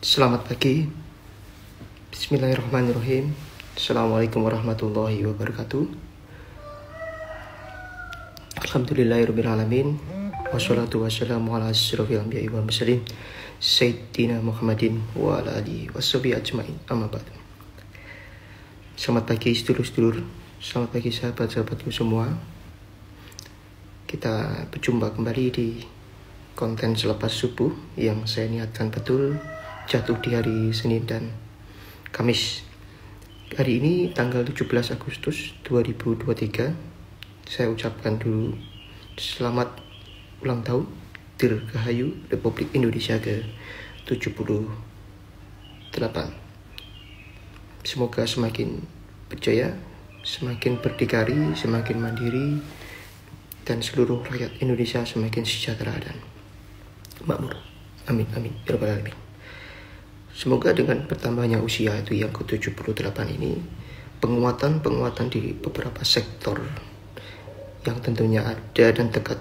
Selamat pagi. Bismillahirrahmanirrahim. Assalamualaikum warahmatullahi wabarakatuh. Alhamdulillahirrabbilalamin. Wassalatu wassalamu ala asyrafil anbiya'i wal mursalin Sayyidina Muhammadin wa ala alihi washabihi ajmain. Amma ba'du. Selamat pagi sedulur-sedulur. Selamat pagi sahabat-sahabatku semua. Kita berjumpa kembali di konten selepas subuh yang saya niatkan betul jatuh di hari Senin dan Kamis. Hari ini tanggal 17 Agustus 2023. Saya ucapkan dulu selamat ulang tahun Dirgahayu Republik Indonesia ke-78. Semoga semakin berjaya, semakin berdikari, semakin mandiri, dan seluruh rakyat Indonesia semakin sejahtera dan makmur. Amin, amin, ya rabbal alamin. Semoga dengan bertambahnya usia itu yang ke-78 ini, penguatan di beberapa sektor yang tentunya ada dan dekat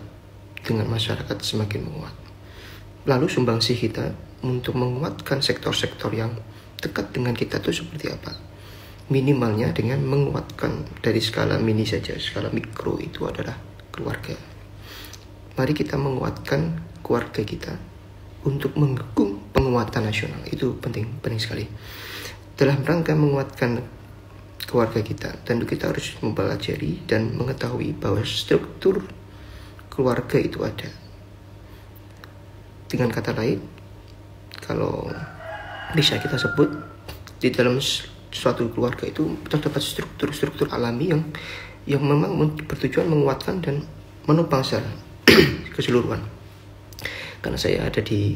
dengan masyarakat semakin menguat. Lalu sumbangsih kita untuk menguatkan sektor-sektor yang dekat dengan kita itu seperti apa? Minimalnya dengan menguatkan dari skala mini saja, skala mikro itu adalah keluarga. Mari kita menguatkan keluarga kita untuk mendukung penguatan nasional. Itu penting sekali. Dalam rangka menguatkan keluarga kita, tentu kita harus mempelajari dan mengetahui bahwa struktur keluarga itu ada. Dengan kata lain, kalau bisa kita sebut, di dalam suatu keluarga itu terdapat struktur alami yang memang bertujuan menguatkan dan menopang secara keseluruhan. Karena saya ada di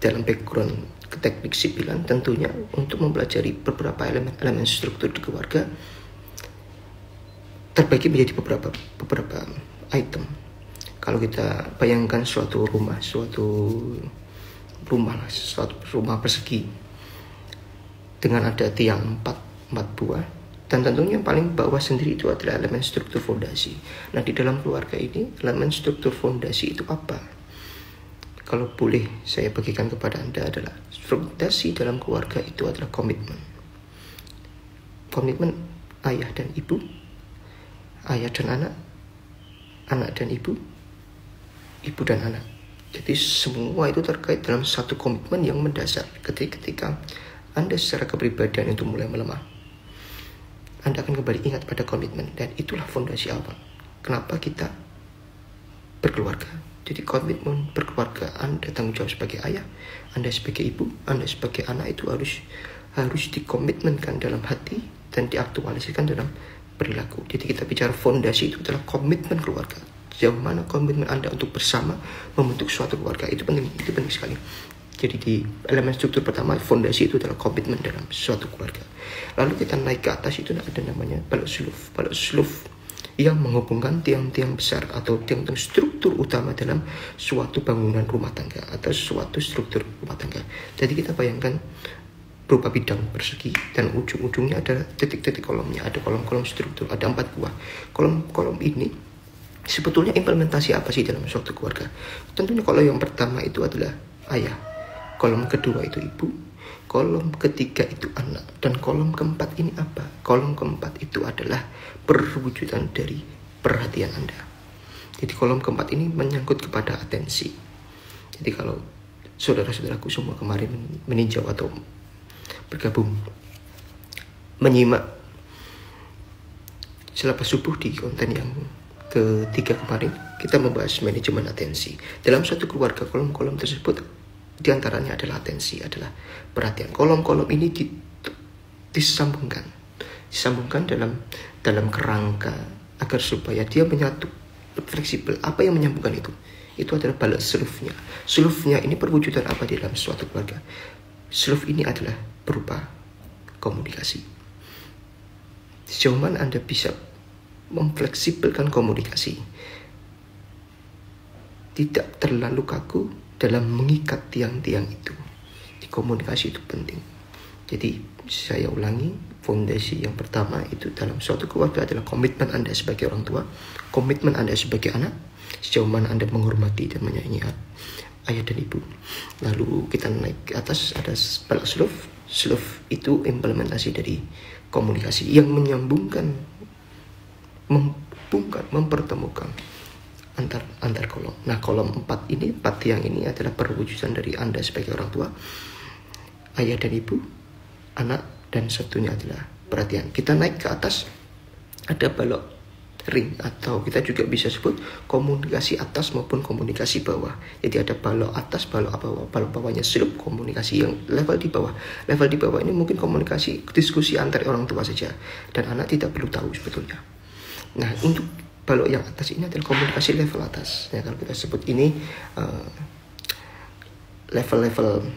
dalam background teknik sipilan, tentunya untuk mempelajari beberapa elemen struktur di keluarga terbagi menjadi beberapa item. Kalau kita bayangkan suatu rumah persegi dengan ada tiang 4 buah, dan tentunya yang paling bawah sendiri itu adalah elemen struktur fondasi. Nah, di dalam keluarga ini elemen struktur fondasi itu apa? Kalau boleh saya bagikan kepada Anda adalah fondasi dalam keluarga itu adalah komitmen. Komitmen ayah dan ibu, ayah dan anak, anak dan ibu, ibu dan anak. Jadi semua itu terkait dalam satu komitmen yang mendasar. Ketika Anda secara kepribadian itu mulai melemah, Anda akan kembali ingat pada komitmen, dan itulah fondasi awal kenapa kita berkeluarga. Jadi komitmen berkeluarga, Anda tanggung jawab sebagai ayah, Anda sebagai ibu, Anda sebagai anak itu harus dikomitmenkan dalam hati dan diaktualisasikan dalam perilaku. Jadi kita bicara fondasi itu adalah komitmen keluarga. Sejauh mana komitmen Anda untuk bersama membentuk suatu keluarga, itu penting sekali. Jadi di elemen struktur pertama, fondasi itu adalah komitmen dalam suatu keluarga. Lalu kita naik ke atas, itu ada namanya balok suluf yang menghubungkan tiang-tiang besar atau tiang-tiang struktur utama dalam suatu bangunan rumah tangga atau suatu struktur rumah tangga. Jadi kita bayangkan berupa bidang persegi dan ujung-ujungnya ada titik-titik kolomnya, ada kolom-kolom struktur, ada 4 buah. Kolom-kolom ini sebetulnya implementasi apa sih dalam suatu keluarga? Tentunya kolom yang pertama itu adalah ayah, kolom kedua itu ibu, kolom ketiga itu anak, dan kolom keempat ini apa? Kolom keempat itu adalah perwujudan dari perhatian Anda. Jadi kolom keempat ini menyangkut kepada atensi. Jadi kalau saudara-saudaraku semua kemarin meninjau atau bergabung menyimak selepas subuh di konten yang ketiga kemarin, kita membahas manajemen atensi. Dalam suatu keluarga, kolom-kolom tersebut diantaranya adalah atensi, adalah perhatian. Kolom-kolom ini disambungkan dalam kerangka agar supaya dia menyatu, fleksibel. Apa yang menyambungkan itu? Itu adalah balok sulufnya. Sulufnya ini perwujudan apa di dalam suatu keluarga? Suluf ini adalah berupa komunikasi. Sejauh mana Anda bisa memfleksibelkan komunikasi, tidak terlalu kaku dalam mengikat tiang-tiang itu. Di komunikasi itu penting. Jadi saya ulangi, fondasi yang pertama itu dalam suatu keluarga adalah komitmen Anda sebagai orang tua, komitmen Anda sebagai anak, sejauh mana Anda menghormati dan menyayangi ayah dan ibu. Lalu kita naik ke atas, ada balok slove. Slove itu implementasi dari komunikasi yang menyambungkan, mempertemukan antar kolom. Nah, kolom 4 tiang ini adalah perwujudan dari Anda sebagai orang tua, ayah dan ibu, anak, dan satunya adalah perhatian. Kita naik ke atas, ada balok ring, atau kita juga bisa sebut komunikasi atas maupun komunikasi bawah. Jadi ada balok atas, balok bawah. Balok bawahnya slope, komunikasi yang level di bawah. Level di bawah ini mungkin komunikasi, diskusi antar orang tua saja, dan anak tidak perlu tahu sebetulnya. Nah, untuk balok yang atas ini adalah komunikasi level atas. Ya, kalau kita sebut ini level-level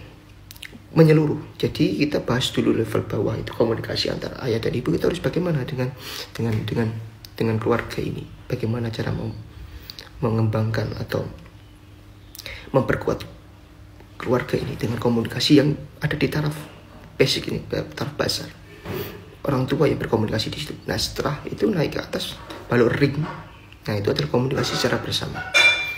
menyeluruh. Jadi kita bahas dulu level bawah, itu komunikasi antara ayah dan ibu. Kita harus bagaimana dengan keluarga ini, bagaimana cara mengembangkan atau memperkuat keluarga ini dengan komunikasi yang ada di taraf basic ini, taraf dasar. Orang tua yang berkomunikasi di situ. Nah, setelah itu naik ke atas balok ring. Nah, itu adalah komunikasi secara bersama.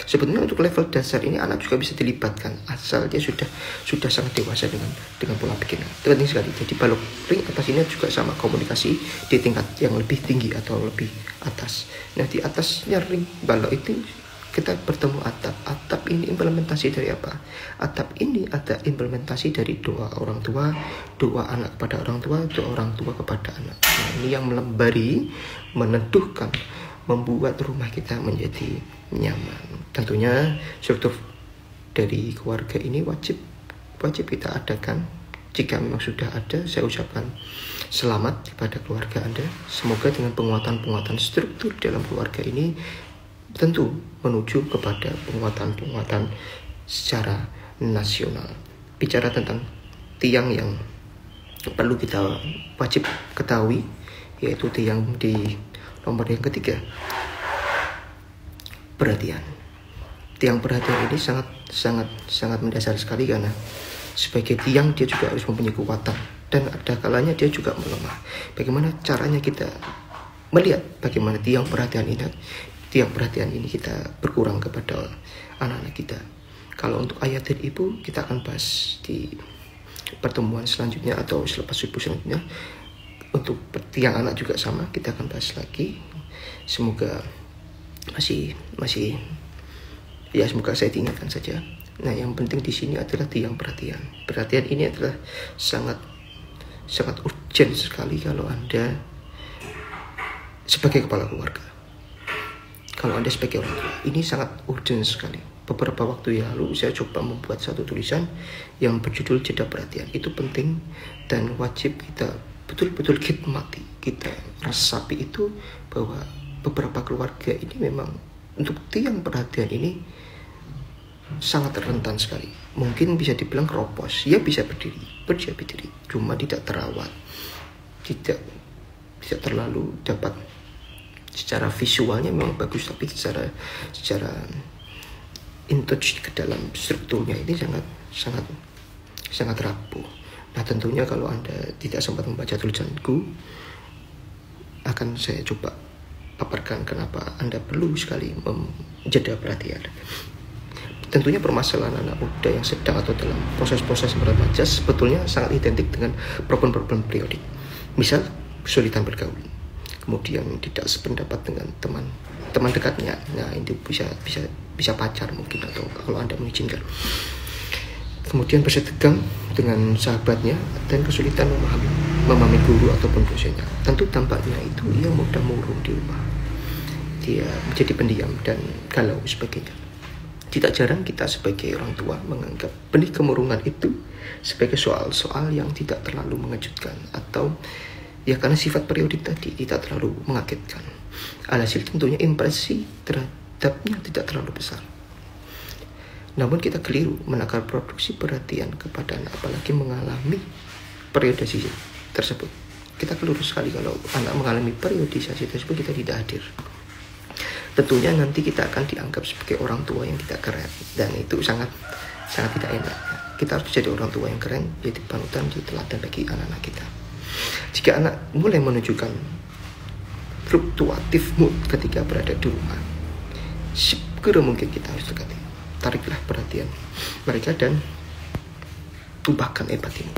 Sebetulnya untuk level dasar ini anak juga bisa dilibatkan asal dia sudah sangat dewasa dengan pola pikirnya. Itu penting sekali. Jadi balok ring atas ini juga sama, komunikasi di tingkat yang lebih tinggi atau lebih atas. Nah, di atasnya ring balok itu kita bertemu atap. Atap ini implementasi dari apa? Atap ini ada implementasi dari doa orang tua, doa anak kepada orang tua, doa orang tua kepada anak. Nah, ini yang melembari, meneduhkan, membuat rumah kita menjadi nyaman. Tentunya struktur dari keluarga ini wajib kita adakan. Jika memang sudah ada, saya ucapkan selamat kepada keluarga Anda. Semoga dengan penguatan struktur dalam keluarga ini tentu menuju kepada penguatan secara nasional. Bicara tentang tiang yang perlu kita wajib ketahui, yaitu tiang di nomor yang ketiga, perhatian. Tiang perhatian ini sangat mendasar sekali, karena sebagai tiang dia juga harus mempunyai kekuatan, dan ada kalanya dia juga melemah. Bagaimana caranya kita melihat bagaimana tiang perhatian ini kita berkurang kepada anak-anak kita. Kalau untuk ayah dan ibu kita akan bahas di pertemuan selanjutnya atau selepas subuh selanjutnya. Untuk tiang anak juga sama, kita akan bahas lagi. Semoga masih ya, semoga saya diingatkan saja. Nah, yang penting di sini adalah tiang perhatian. Perhatian ini adalah sangat urgent sekali kalau Anda sebagai kepala keluarga. Kalau Anda sebagai orang tua, ini sangat urgent sekali. Beberapa waktu yang lalu saya coba membuat satu tulisan yang berjudul jeda perhatian. Itu penting dan wajib kita betul-betul khidmati, kita resapi itu, bahwa beberapa keluarga ini memang untuk tiang perhatian ini sangat rentan sekali. Mungkin bisa dibilang keropos. Ya, bisa berdiri, cuma tidak terawat, tidak terlalu dapat. Secara visualnya memang bagus, tapi secara intouch ke dalam strukturnya ini sangat rapuh. Nah, tentunya kalau Anda tidak sempat membaca tulisanku, akan saya coba paparkan kenapa Anda perlu sekali menjeda perhatian. Tentunya permasalahan anak muda yang sedang atau dalam proses-proses remaja sebetulnya sangat identik dengan problem-problem periodik. Misal, kesulitan bergaul, kemudian tidak sependapat dengan teman dekatnya. Nah, itu bisa pacar mungkin, atau kalau Anda mengizinkan. Kemudian bersetegang dengan sahabatnya dan kesulitan memahami guru ataupun dosennya. Tentu dampaknya itu ia mudah murung di rumah. Dia menjadi pendiam dan galau sebagainya. Tidak jarang kita sebagai orang tua menganggap benih kemurungan itu sebagai soal-soal yang tidak terlalu mengejutkan, atau ya karena sifat periodik tadi tidak terlalu mengagetkan. Alhasil tentunya impresi terhadapnya tidak terlalu besar. Namun kita keliru menakar produksi perhatian kepada anak, apalagi mengalami periodisasi tersebut. Kita keliru sekali kalau anak mengalami periodisasi tersebut kita tidak hadir. Tentunya nanti kita akan dianggap sebagai orang tua yang tidak keren, dan itu sangat tidak enak. Kita harus jadi orang tua yang keren, jadi panutan, jadi teladan bagi anak-anak kita. Jika anak mulai menunjukkan fluktuatif mood ketika berada di rumah, segera mungkin kita harus dekati. tariklah perhatian mereka dan ubahkan empatimu.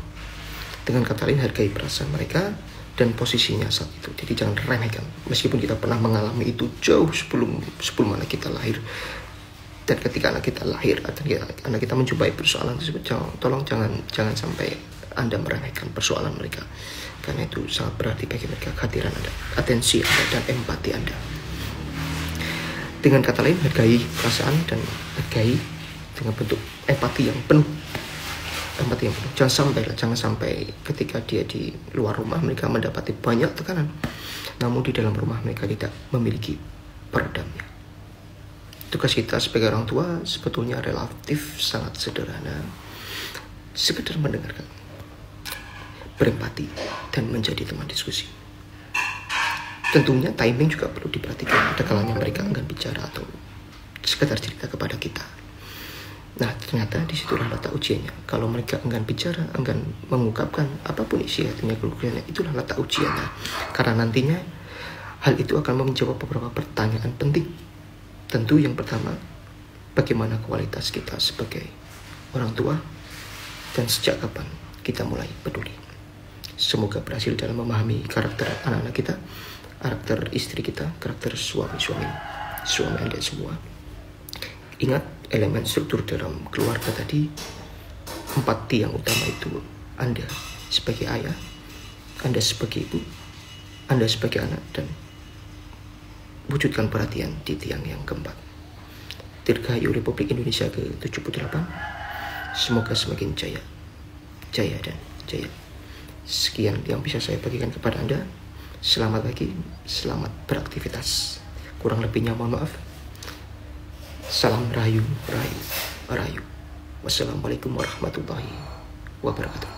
Dengan kata lain, hargai perasaan mereka dan posisinya saat itu. Jadi jangan remehkan, meskipun kita pernah mengalami itu jauh sebelum anak kita lahir. Dan ketika anak kita lahir, anak kita menjumpai persoalan tersebut, tolong jangan sampai Anda meremehkan persoalan mereka, karena itu sangat berarti bagi mereka kehadiran Anda, atensi Anda, dan empati Anda. Dengan kata lain, hargai perasaan dan hargai dengan bentuk empati yang penuh. Jangan sampai ketika dia di luar rumah mereka mendapati banyak tekanan, namun di dalam rumah mereka tidak memiliki peredamnya. Tugas kita sebagai orang tua sebetulnya relatif sangat sederhana, sekedar mendengarkan, berempati, dan menjadi teman diskusi. Tentunya timing juga perlu diperhatikan. Ada kalanya mereka enggan bicara atau sekedar cerita kepada kita. Nah, ternyata disitulah letak ujiannya. Kalau mereka enggan bicara, enggan mengungkapkan apapun isi hatinya, keluarganya, itulah letak ujiannya. Karena nantinya hal itu akan menjawab beberapa pertanyaan penting. Tentu yang pertama, bagaimana kualitas kita sebagai orang tua dan sejak kapan kita mulai peduli. Semoga berhasil dalam memahami karakter anak-anak kita, karakter istri kita, karakter suami Anda semua. Ingat, elemen struktur dalam keluarga tadi, 4 tiang utama itu: Anda sebagai ayah, Anda sebagai ibu, Anda sebagai anak, dan wujudkan perhatian di tiang yang keempat. Dirgahayu Republik Indonesia ke-78. Semoga semakin jaya dan jaya. Sekian yang bisa saya bagikan kepada Anda. Selamat pagi, selamat beraktivitas. Kurang lebihnya mohon maaf. Salam rahayu. Wassalamualaikum warahmatullahi wabarakatuh.